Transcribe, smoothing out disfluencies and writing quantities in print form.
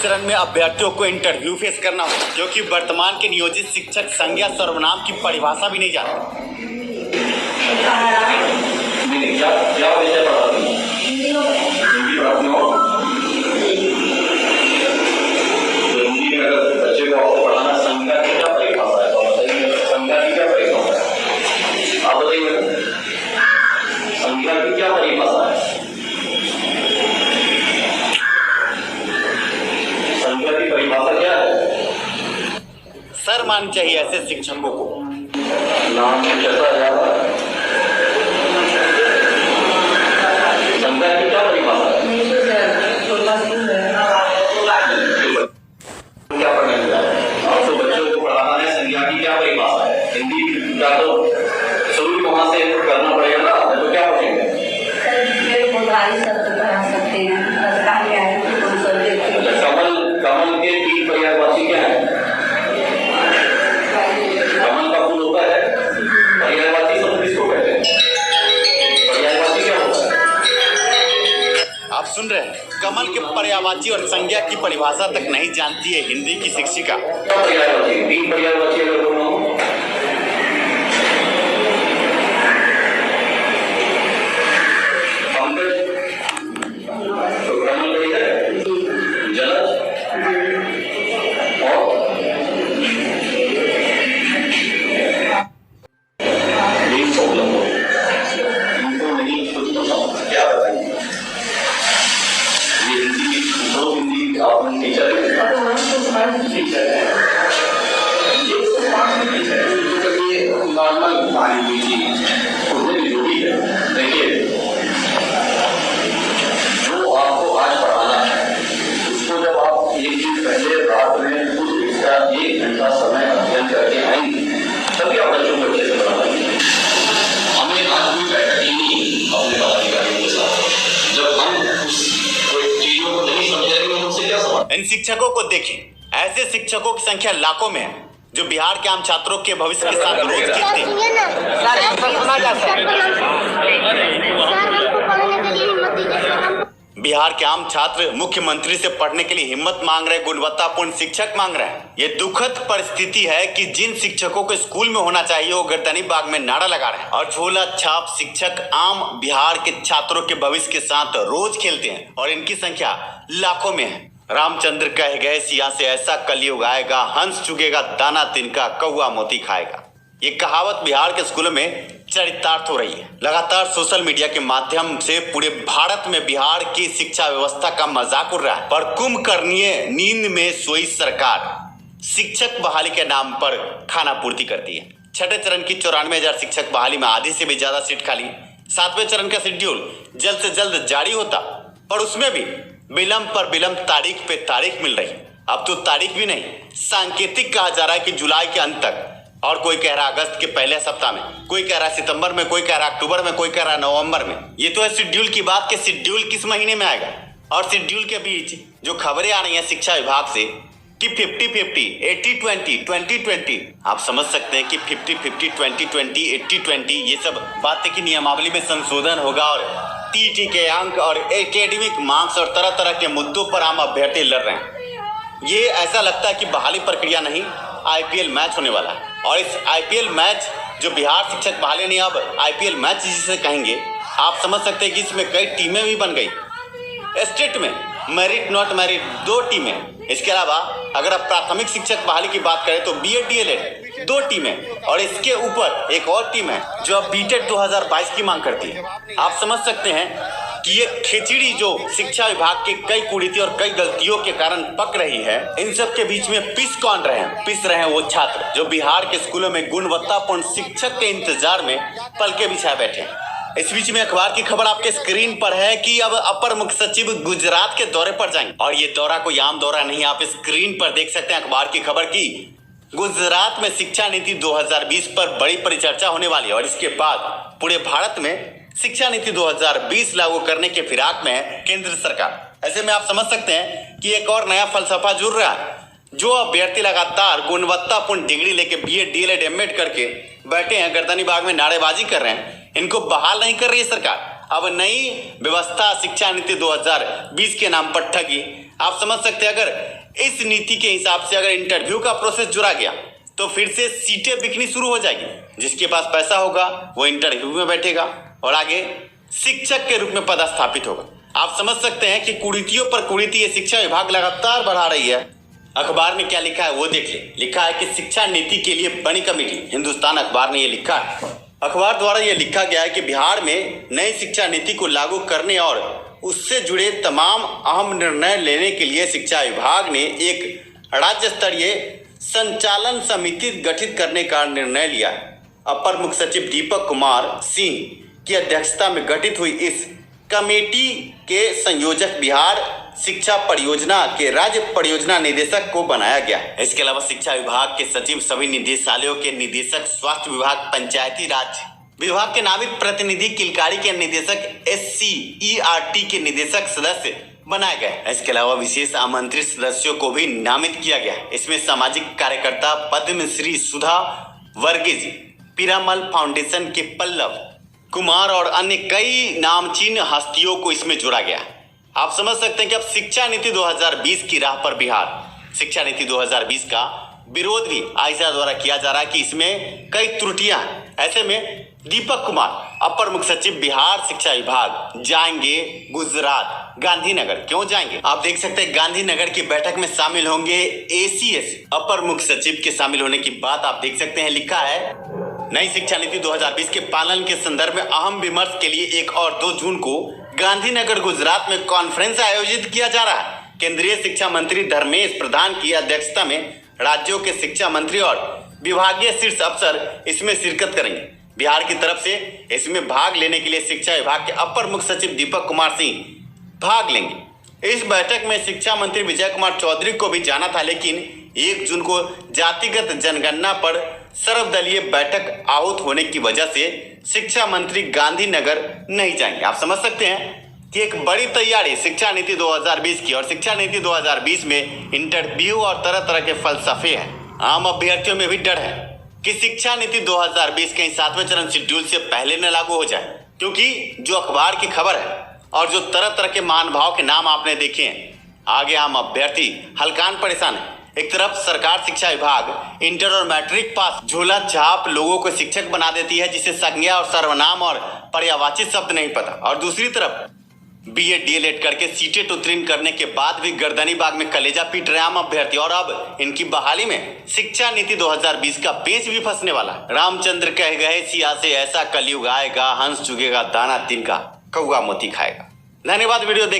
चरण में अभ्यर्थियों को इंटरव्यू फेस करना हो, क्योंकि वर्तमान के नियोजित शिक्षक संज्ञा सर्वनाम की परिभाषा भी नहीं जानते। बच्चे को आपको पढ़ाना संज्ञा की क्या परिभाषा है, तो बताइए संज्ञा की क्या परिभाषा है, आप बताइए संज्ञा की क्या परिभाषा है, संज्ञा की परिभाषा क्या है। सर मान चाहिए ऐसे शिक्षकों को। नाम कैसा ज्यादा संज्ञा की क्या परिभाषा है, क्या पढ़ने मिला है आपको, बच्चों को पढ़ाना है, संज्ञा की क्या परिभाषा है। हिंदी का तो शुरू वहां से करना पड़ेगा ना, तो क्या पढ़ेंगे। कमल के तीन पर्यायवाची क्या है, कमल का फूल होता है, पर्यायवाची शब्द किसको कहते हैं, पर्यायवाची क्या होता है। आप सुन रहे हैं, कमल के पर्यायवाची और संज्ञा की परिभाषा तक नहीं जानती है हिंदी की शिक्षिका। क्या पर्यायवाची, तीन पर्यायवाची अगर दोनों इन शिक्षकों को देखें, ऐसे शिक्षकों की संख्या लाखों में है जो बिहार के आम छात्रों के भविष्य के साथ रोज खेलते हैं। बिहार के आम छात्र मुख्यमंत्री से पढ़ने के लिए हिम्मत मांग रहे, गुणवत्तापूर्ण शिक्षक मांग रहे हैं। ये दुखद परिस्थिति है कि जिन शिक्षकों को स्कूल में होना चाहिए वो गर्दनी बाग में नारा लगा रहे हैं, और झोला छाप शिक्षक आम बिहार के छात्रों के भविष्य के साथ रोज खेलते हैं, और इनकी संख्या लाखों में है। रामचंद्र कह गए सिया से ऐसा कलयुग आएगा, हंस चुगेगा दाना तिनका, कौआ मोती खाएगा। ये कहावत बिहार के स्कूलों में चरितार्थ हो रही है। लगातार सोशल मीडिया के माध्यम से पूरे भारत में बिहार की शिक्षा व्यवस्था का मजाक उड़ रहा है। पर कुंभकर्णीय नींद में सोई सरकार शिक्षक बहाली के नाम पर खाना पूर्ति करती है। छठे चरण की 94,000 शिक्षक बहाली में आधी से भी ज्यादा सीट खाली। 7वें चरण का शेड्यूल जल्द से जल्द जारी होता, पर उसमें भी विलंब पर विलंब, तारीख पे तारीख मिल रही। अब तो तारीख भी नहीं, सांकेतिक कहा जा रहा है कि जुलाई के अंत तक, और कोई कह रहा अगस्त के पहले सप्ताह में, कोई कह रहा सितंबर में, कोई कह रहा अक्टूबर में, कोई कह रहा नवंबर में। ये तो है शेड्यूल की बात कि शेड्यूल किस महीने में आएगा। और शेड्यूल के बीच जो खबरें आ रही हैं शिक्षा विभाग से कि 50-50, 80-20, 20-20, आप समझ सकते हैं कि 50-50, 20-20, 80-20 ये सब बातें की नियमावली में संशोधन होगा, और टीटी के अंक और एकेडमिक मार्क्स और तरह तरह के मुद्दों पर आम अभ्यर्थी लड़ रहे हैं। ये ऐसा लगता है कि बहाली प्रक्रिया नहीं, आईपीएल मैच होने वाला है। और इस आईपीएल मैच जो बिहार शिक्षक बहाली नहीं, अब आईपीएल मैच जिसे कहेंगे, आप समझ सकते हैं कि इसमें कई टीमें भी बन गई। स्टेट में मेरिट नॉट मेरिट 2 टीमें, इसके अलावा अगर आप प्राथमिक शिक्षक बहाली की बात करें तो बीएड डीएलएड 2 टीमें, और इसके ऊपर एक और टीम है जो अब बीटेड 2022 की मांग करती है। आप समझ सकते हैं कि ये खिचड़ी जो शिक्षा विभाग के कई कुरीति और कई गलतियों के कारण पक रही है, इन सब के बीच में पिस कौन रहे हैं? पिस रहे हैं वो छात्र जो बिहार के स्कूलों में गुणवत्तापूर्ण शिक्षक के इंतजार में पलके बिछाए बैठे हैं। इस बीच में अखबार की खबर आपके स्क्रीन पर है कि अब अपर मुख्य सचिव गुजरात के दौरे पर जाएंगे, और ये दौरा कोई आम दौरा नहीं। आप स्क्रीन पर देख सकते हैं अखबार की खबर की गुजरात में शिक्षा नीति 2020 पर बड़ी परिचर्चा होने वाली है, और इसके बाद पूरे भारत में शिक्षा नीति 2020 लागू करने के फिराक में है केंद्र सरकार। ऐसे में आप समझ सकते हैं कि एक और नया फलसफा जुड़ रहा है। जो अभ्यर्थी लगातार गुणवत्तापूर्ण डिग्री लेके बीएड डीएलएड एमएड करके बैठे हैं, गर्दनी बाग में नारेबाजी कर रहे हैं, इनको बहाल नहीं कर रही है सरकार। अब नई व्यवस्था शिक्षा नीति 2020 के नाम पर ठगी, आप समझ सकते हैं, अगर इस नीति के हिसाब से अगर इंटरव्यू का प्रोसेस जुड़ा गया तो फिर से सीटें बिकनी शुरू हो जाएगी। जिसके पास पैसा होगा वो इंटरव्यू में बैठेगा और आगे शिक्षक के रूप में पदस्थापित होगा। आप समझ सकते हैं कि कुरीतियों पर कुरीति ये शिक्षा विभाग लगातार बढ़ा रही है। अखबार ने क्या लिखा है वो देख ले। लिखा है कि शिक्षा नीति के लिए बनी कमेटी। हिंदुस्तान अखबार ने ये लिखा है। अखबार द्वारा ये लिखा गया है कि बिहार में नई शिक्षा नीति को लागू करने और उससे जुड़े तमाम अहम निर्णय लेने के लिए शिक्षा विभाग ने एक राज्य स्तरीय संचालन समिति गठित करने का निर्णय लिया है। अपर मुख्य सचिव दीपक कुमार सिंह की अध्यक्षता में गठित हुई इस कमेटी के संयोजक बिहार शिक्षा परियोजना के राज्य परियोजना निदेशक को बनाया गया है। इसके अलावा शिक्षा विभाग के सचिव, सभी निदेशालयों के निदेशक, स्वास्थ्य विभाग, पंचायती राज विभाग के नामित प्रतिनिधि, किलकारी के निदेशक, SCERT के निदेशक सदस्य बनाए गए। इसके अलावा विशेष आमंत्रित सदस्यों को भी नामित किया गया। इसमें सामाजिक कार्यकर्ता पद्मश्री सुधा वर्गीज, पीरामल फाउंडेशन के पल्लव कुमार और अन्य कई नामचीन हस्तियों को इसमें जोड़ा गया। आप समझ सकते हैं कि अब शिक्षा नीति 2020 की राह पर बिहार। शिक्षा नीति 2020 का विरोध भी आईसा द्वारा किया जा रहा है कि इसमें कई त्रुटियां हैं। ऐसे में दीपक कुमार, अपर मुख्य सचिव बिहार शिक्षा विभाग, जाएंगे गुजरात, गांधीनगर। क्यों जाएंगे? आप देख सकते हैं गांधीनगर की बैठक में शामिल होंगे ACS, अपर मुख्य सचिव के शामिल होने की बात आप देख सकते हैं। लिखा है नई शिक्षा नीति 2020 के पालन के संदर्भ में अहम विमर्श के लिए 1 और 2 जून को गांधीनगर गुजरात में कॉन्फ्रेंस आयोजित किया जा रहा है। केंद्रीय शिक्षा मंत्री धर्मेश प्रधान की अध्यक्षता में राज्यों के शिक्षा मंत्री और विभागीय शीर्ष अफसर इसमें शिरकत करेंगे। बिहार की तरफ से इसमें भाग लेने के लिए शिक्षा विभाग के अपर मुख्य सचिव दीपक कुमार सिंह भाग लेंगे। इस बैठक में शिक्षा मंत्री विजय कुमार चौधरी को भी जाना था, लेकिन 1 जून को जातिगत जनगणना पर सर्वदलीय बैठक आहूत होने की वजह से शिक्षा मंत्री गांधीनगर नहीं जाएंगे। आप समझ सकते हैं कि एक बड़ी तैयारी शिक्षा नीति 2020 की, और शिक्षा नीति 2020 में इंटरव्यू और तरह तरह के फलसफे हैं। आम अभ्यर्थियों में भी डर है कि शिक्षा नीति 2020 कहीं 7वें चरण शेड्यूल से पहले न लागू हो जाए, क्योंकि जो अखबार की खबर है और जो तरह तरह के महानुभाव के नाम आपने देखे हैं, आगे आम अभ्यर्थी हलकान परेशान है। एक तरफ सरकार शिक्षा विभाग इंटर और मैट्रिक पास झोला छाप लोगों को शिक्षक बना देती है, जिसे संज्ञा और सर्वनाम और पर्यायवाची शब्द नहीं पता, और दूसरी तरफ BA DLED करके सीटेट उत्तीर्ण करने के बाद भी गर्दनी बाग में कलेजा पीट रहे आम अभ्यर्थी, और अब इनकी बहाली में शिक्षा नीति 2020 का पेच भी फंसने वाला। रामचंद्र कह गए सिया से ऐसा कलयुग आएगा, हंस चुगेगा दाना तिनका, कौआ मोती खाएगा। धन्यवाद वीडियो देख